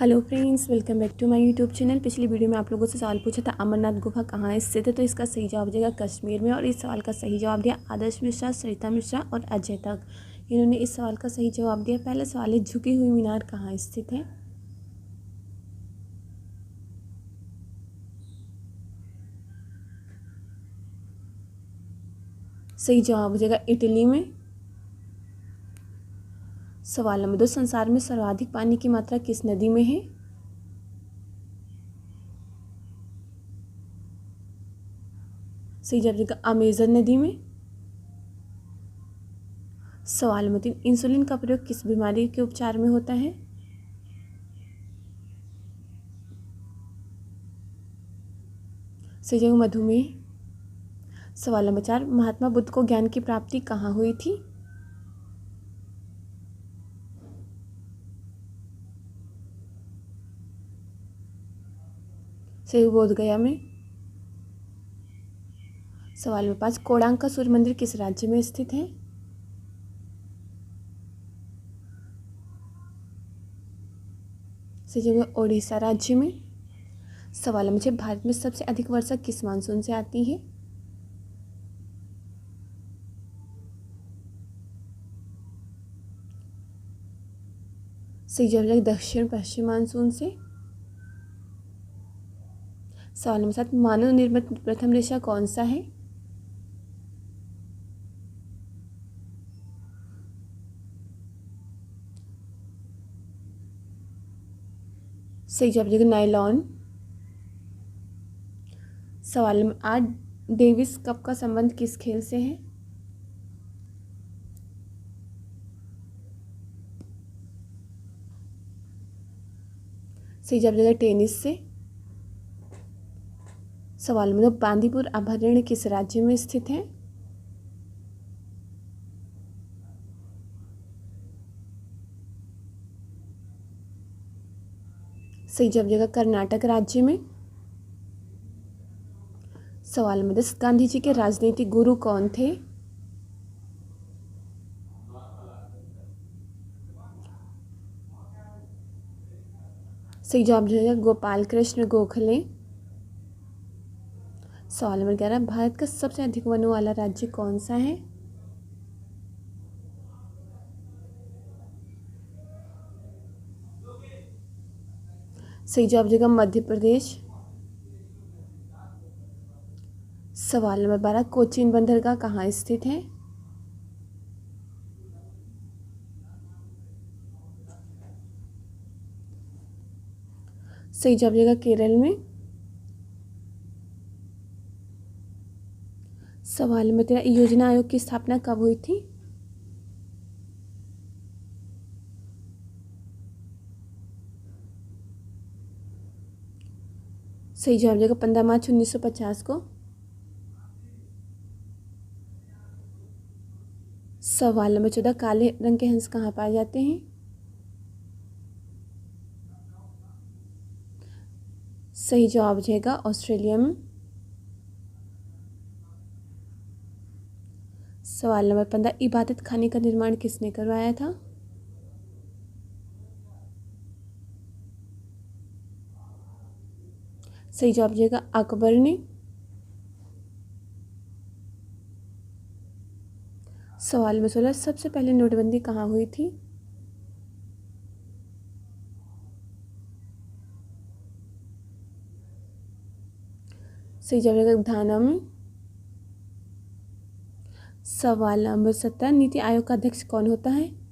Hello friends, welcome back to my YouTube channel. पिछली video में आप लोगों से सवाल पूछा था अमरनाथ गुफा कहाँ स्थित है, तो इसका सही जवाब हो जाएगा कश्मीर में। और इस सवाल का सही जवाब दिया आदर्श मिश्रा, सरिता मिश्रा और अजय तक। इन्होंने इस सवाल का सही जवाब दिया। पहला सवाल है, झुकी हुई मीनार कहाँ स्थित है। सही जवाब हो जाएगा इटली में। सवाल नंबर 2, संसार में सर्वाधिक पानी की मात्रा किस नदी में है। सही जवाब हो जाएगा अमेजन नदी में। सवाल नंबर 3, इंसुलिन का प्रयोग किस बीमारी के उपचार में होता है। सही जवाब मधुमेह। सवाल नंबर 4, महात्मा बुद्ध को ज्ञान की प्राप्ति कहाँ हुई थी। सही बोध गया में। सवाल नंबर 5, कोणार्क का सूर्य मंदिर किस राज्य में स्थित है। सही जगह ओडिशा राज्य में। सवाल नंबर 6, भारत में सबसे अधिक वर्षा किस मानसून से आती है। सही जवाब दक्षिण पश्चिम मानसून से। सवाल नंबर 7, मानव निर्मित प्रथम रेशा कौन सा है। सही जवाब नायलॉन। सवाल नंबर 8, डेविस कप का संबंध किस खेल से है। सही जवाब टेनिस से। सवाल नंबर 9, बांदीपुर अभयारण्य किस राज्य में स्थित है। सही जवाब कर्नाटक राज्य में। सवाल नंबर 10, गांधी जी के राजनीतिक गुरु कौन थे। सही जवाब गोपाल कृष्ण गोखले। सवाल नंबर 11, भारत का सबसे अधिक वनों वाला राज्य कौन सा है। सही जवाब मध्य प्रदेश। सवाल नंबर 12, कोचीन बंदरगाह कहाँ स्थित है। सही जवाब केरल में। सवाल नंबर 13, योजना आयोग की स्थापना कब हुई थी। सही जवाब 15 मार्च 1950 को। सवाल नंबर 14, काले रंग के हंस कहाँ पाए जाते हैं। सही जवाब हो जाएगा ऑस्ट्रेलिया में। सवाल नंबर 15, इबादत खाने का निर्माण किसने करवाया था। सही जवाब हो जाएगा अकबर ने। सवाल नंबर 16, सबसे पहले नोटबंदी कहाँ हुई थी। सही जवाब घाना में। सवाल नंबर 17, नीति आयोग का अध्यक्ष कौन होता है।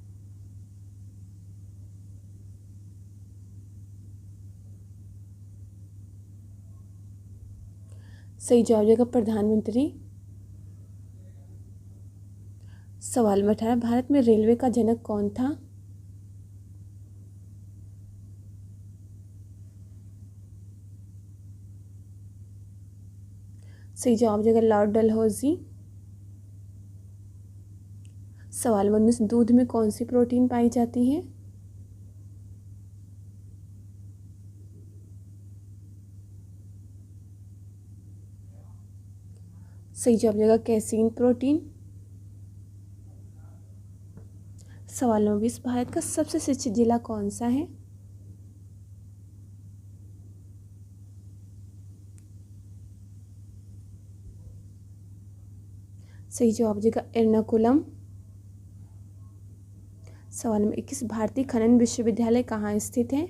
सही जवाब प्रधानमंत्री। सवाल नंबर 18, भारत में रेलवे का जनक कौन था। सही जवाब लॉर्ड डलहौजी। सवाल नंबर 19, दूध में कौन सी प्रोटीन पाई जाती है। सही जवाब कैसीन प्रोटीन। सवाल नंबर 20, भारत का सबसे शिक्षित जिला कौन सा है। सही जवाब हो जाएगा एर्नाकुलम। सवाल नंबर 21, भारतीय खनन विश्वविद्यालय कहाँ स्थित है?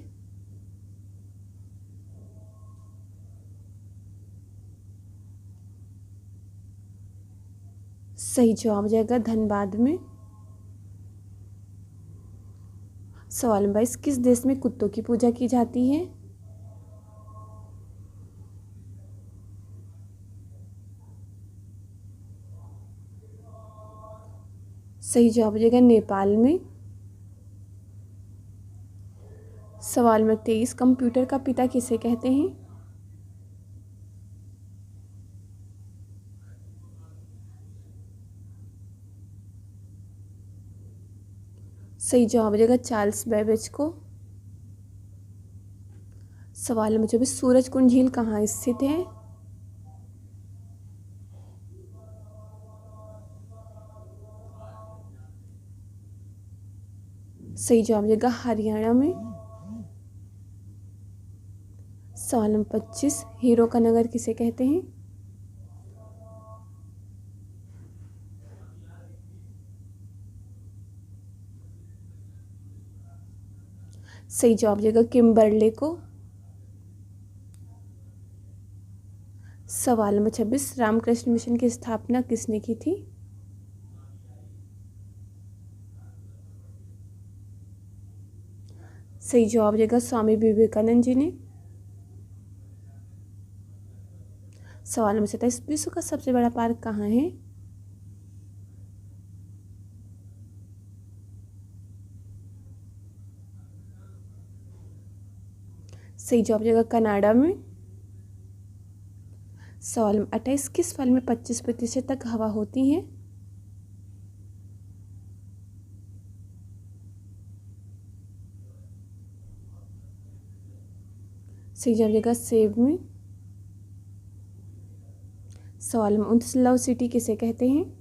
सही जवाब हो जाएगा धनबाद में। सवाल नंबर 22, किस देश में कुत्तों की पूजा की जाती है? सही जवाब हो जाएगा नेपाल में। सवाल नंबर 23, कंप्यूटर का पिता किसे कहते हैं? सही जवाब हो जाएगा चार्ल्स बेबेज को। सवाल नंबर 24, सूरजकुंड झील कहाँ स्थित है? सही जवाब हो जाएगा हरियाणा में। सवाल नंबर 25, हीरो का नगर किसे कहते हैं? सही जवाब हो जाएगा किम्बरले को। सवाल नंबर 26, रामकृष्ण मिशन की स्थापना किसने की थी? सही जवाब हो जाएगा स्वामी विवेकानंद जी ने। सवाल नंबर 27, विश्व का सबसे बड़ा पार्क कहाँ है? सही जवाब हो जाएगा कनाडा में। सवाल नंबर 28, किस फल में 25% तक हवा होती है? सही जवाब हो जाएगा सेब में। सवाल नंबर 29, लव सिटी किसे कहते हैं?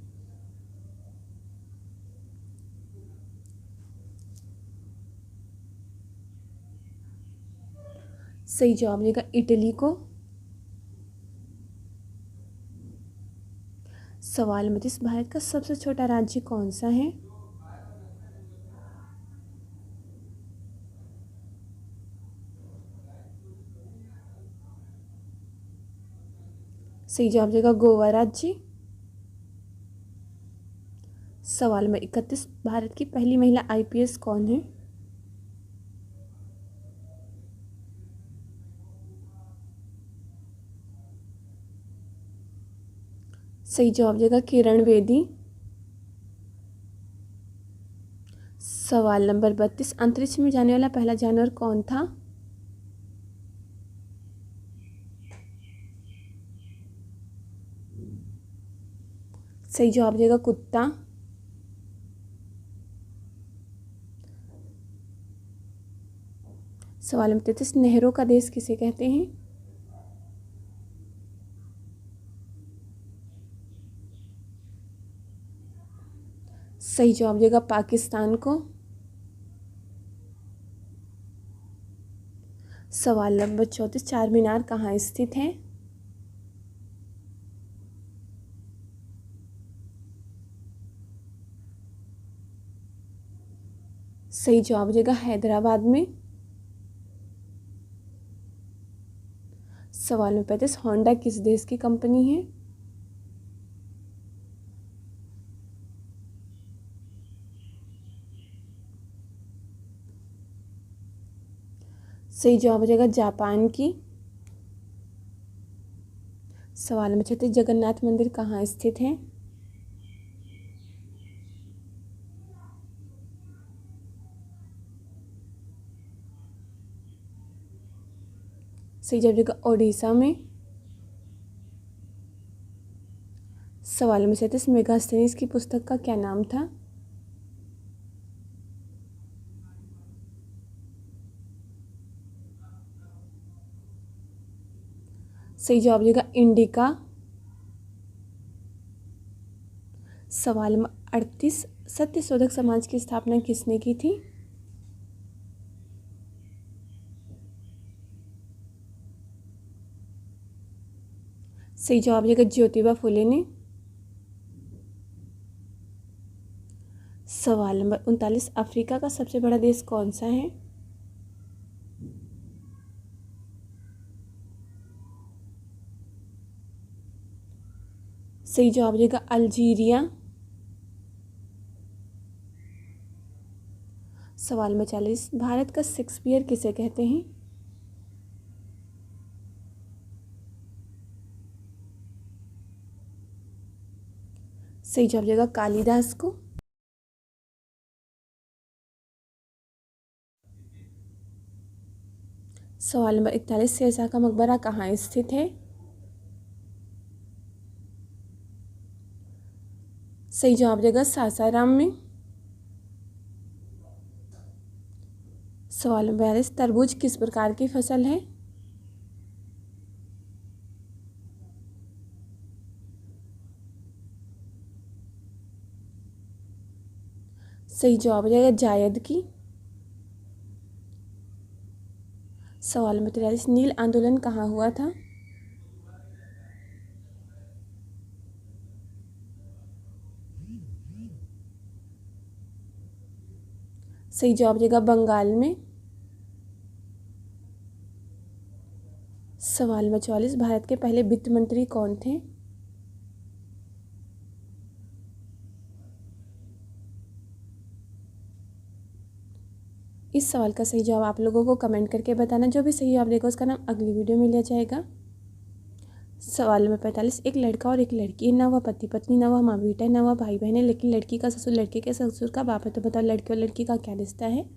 सही जवाब हो जाएगा इटली को। सवाल नंबर 30, भारत का सबसे छोटा राज्य कौन सा है? सही जवाब हो जाएगा गोवा राज्य। सवाल नंबर 31, भारत की पहली महिला आईपीएस कौन है? सही जवाब हो जाएगा किरण बेदी। सवाल नंबर 32, अंतरिक्ष में जाने वाला पहला जानवर कौन था? सही जवाब हो जाएगा कुत्ता। सवाल नंबर 33, नहरों का देश किसे कहते हैं? सही जवाब हो जाएगा पाकिस्तान को। सवाल नंबर 34, चार मीनार कहाँ स्थित है? सही जवाब हो जाएगा हैदराबाद में। सवाल नंबर 35, होंडा किस देश की कंपनी है? सही जवाब हो जाएगा जापान की। सवाल नंबर 36, जगन्नाथ मंदिर कहाँ स्थित है? सही जवाब हो जाएगा ओडिशा में। सवाल नंबर 37, मेगास्थनीज की पुस्तक का क्या नाम था? सही जवाब हो जाएगा इंडिका। सवाल नंबर 38, सत्यशोधक समाज की स्थापना किसने की थी? सही जवाब हो जाएगा ज्योतिबा फुले ने। नंबर 39, अफ्रीका का सबसे बड़ा देश कौन सा है? सही जवाब देगा अल्जीरिया। सवाल नंबर 40, भारत का शेक्सपियर किसे कहते हैं? सही जवाब देगा कालिदास को। सवाल नंबर 41, शेरशाह का मकबरा कहाँ स्थित है? सही जवाब देगा सासाराम में। सवाल नंबर 42, तरबूज किस प्रकार की फसल है? सही जवाब देगा जायद की। सवाल नंबर 43, नील आंदोलन कहाँ हुआ था? सही जवाब देगा बंगाल में। सवाल नंबर 44, भारत के पहले वित्त मंत्री कौन थे? इस सवाल का सही जवाब आप लोगों को कमेंट करके बताना। जो भी सही जवाब देगा उसका नाम अगली वीडियो में लिया जाएगा। सवाल नंबर 45, एक लड़का और एक लड़की, ना वह पति पत्नी, ना वह माँ बेटा है, ना वह भाई बहन है, लेकिन लड़की का ससुर लड़के के ससुर का बाप है, तो बताओ लड़के और लड़की का क्या रिश्ता है?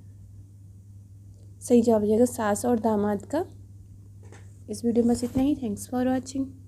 सही जवाब हो जाएगा सास और दामाद का। इस वीडियो में बस इतना ही। Thanks for watching.